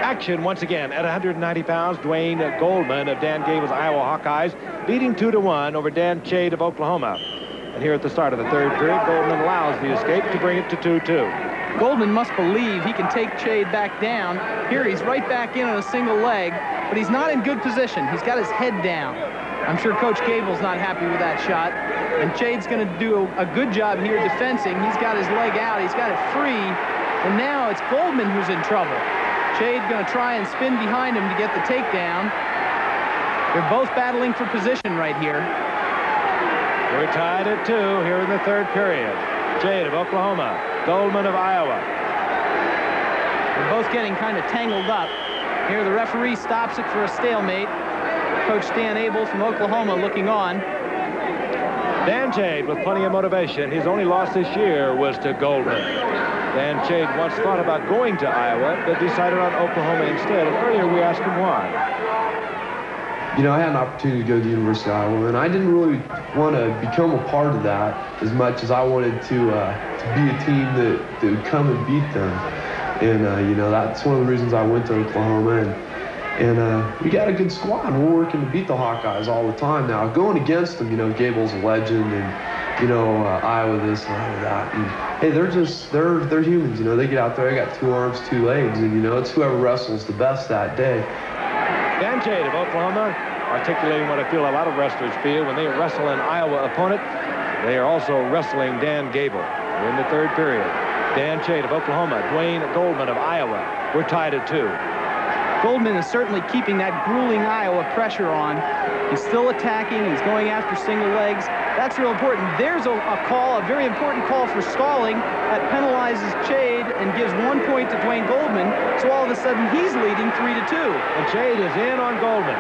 Action once again at 190 pounds. Duane Goldman of Dan Gable's Iowa Hawkeyes beating 2-1 over Dan Chade of Oklahoma. And here at the start of the third period, Goldman allows the escape to bring it to 2-2. Goldman must believe he can take Chade back down. Here he's right back in on a single leg, but he's not in good position. He's got his head down. I'm sure Coach Gable's not happy with that shot. And Chade's going to do a good job here defensing. He's got his leg out. He's got it free. And now it's Goldman who's in trouble. Chade going to try and spin behind him to get the takedown. They're both battling for position right here. We're tied at 2 here in the third period. Chade of Oklahoma, Goldman of Iowa. They're both getting kind of tangled up. Here the referee stops it for a stalemate. Coach Dan Abel from Oklahoma looking on. Dan Chade with plenty of motivation. His only loss this year was to Goldman. Dan Chade once thought about going to Iowa, but decided on Oklahoma instead. And earlier we asked him why. You know, I had an opportunity to go to the University of Iowa, and I didn't really want to become a part of that as much as I wanted to be a team that would come and beat them. And, you know, that's one of the reasons I went to Oklahoma. And we got a good squad. We're working to beat the Hawkeyes all the time now. Going against them, you know, Gable's a legend, and, you know, Iowa this and Iowa that. And, hey, they're humans, you know. They get out there, they got 2 arms, 2 legs, and, you know, it's whoever wrestles the best that day. Dan Chade of Oklahoma articulating what I feel a lot of wrestlers feel when they wrestle an Iowa opponent. They are also wrestling Dan Gable. We're in the third period. Dan Chade of Oklahoma, Duane Goldman of Iowa. We're tied at 2. Goldman is certainly keeping that grueling Iowa pressure on. He's still attacking. He's going after single legs. That's real important. There's a call, a very important call for stalling that penalizes Chade and gives 1 point to Duane Goldman. So all of a sudden he's leading 3-2. And Chade is in on Goldman.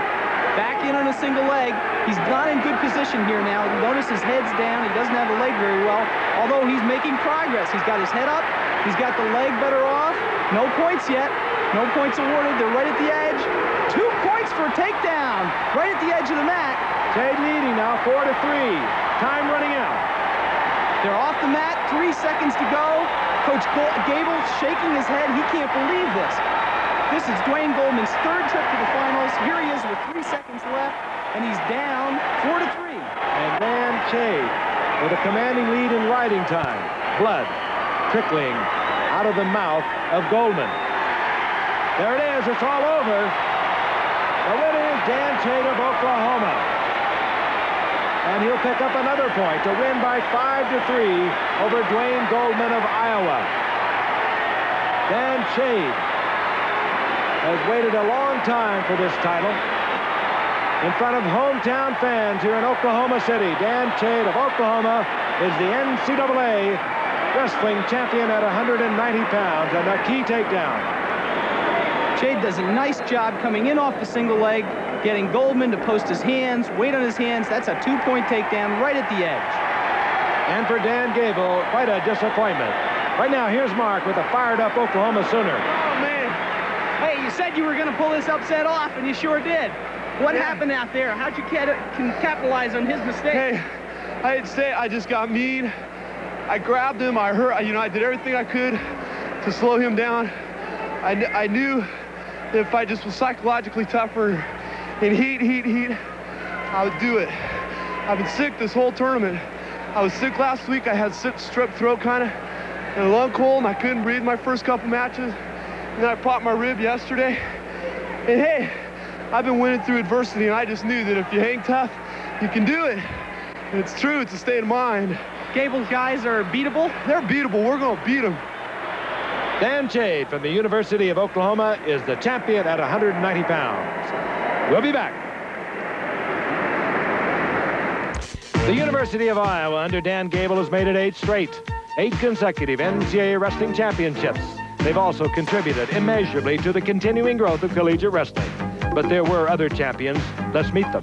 Back in on a single leg. He's not in good position here now. Notice his head's down. He doesn't have the leg very well, although he's making progress. He's got his head up. He's got the leg better off. No points yet. No points awarded. They're right at the edge. 2 points for a takedown. Right at the edge of the mat. Chade leading now 4-3. Time running out. They're off the mat. 3 seconds to go. Coach Gable shaking his head. He can't believe this. This is Duane Goldman's 3rd trip to the finals. Here he is with 3 seconds left, and he's down 4-3. And Dan Chade with a commanding lead in riding time. Blood trickling out of the mouth of Goldman. There it is. It's all over. The winner is Dan Chade of Oklahoma. And he'll pick up another point to win by 5-3 over Duane Goldman of Iowa. Dan Chade has waited a long time for this title. In front of hometown fans here in Oklahoma City, Dan Chade of Oklahoma is the NCAA wrestling champion at 190 pounds and a key takedown. Chade does a nice job coming in off the single leg, getting Goldman to post his hands, weight on his hands. That's a 2-point takedown right at the edge. And for Dan Gable, quite a disappointment. Right now, here's Mark with a fired-up Oklahoma Sooner. Oh, man. Hey, you said you were going to pull this upset off, and you sure did. What happened out there? How'd you capitalize on his mistake? Hey, I'd say I just got mean. I grabbed him. I did everything I could to slow him down. I knew that if I just was psychologically tougher and heat, I would do it. I've been sick this whole tournament. I was sick last week. I had strep throat kind of and a lung cold, and I couldn't breathe my first couple matches. And then I popped my rib yesterday. And hey, I've been winning through adversity, and I just knew that if you hang tough, you can do it. And it's true. It's a state of mind. Gable's guys are beatable? They're beatable. We're going to beat them. Dan Chade from the University of Oklahoma is the champion at 190 pounds. We'll be back. The University of Iowa under Dan Gable has made it 8 straight. 8 consecutive NCAA wrestling championships. They've also contributed immeasurably to the continuing growth of collegiate wrestling. But there were other champions. Let's meet them.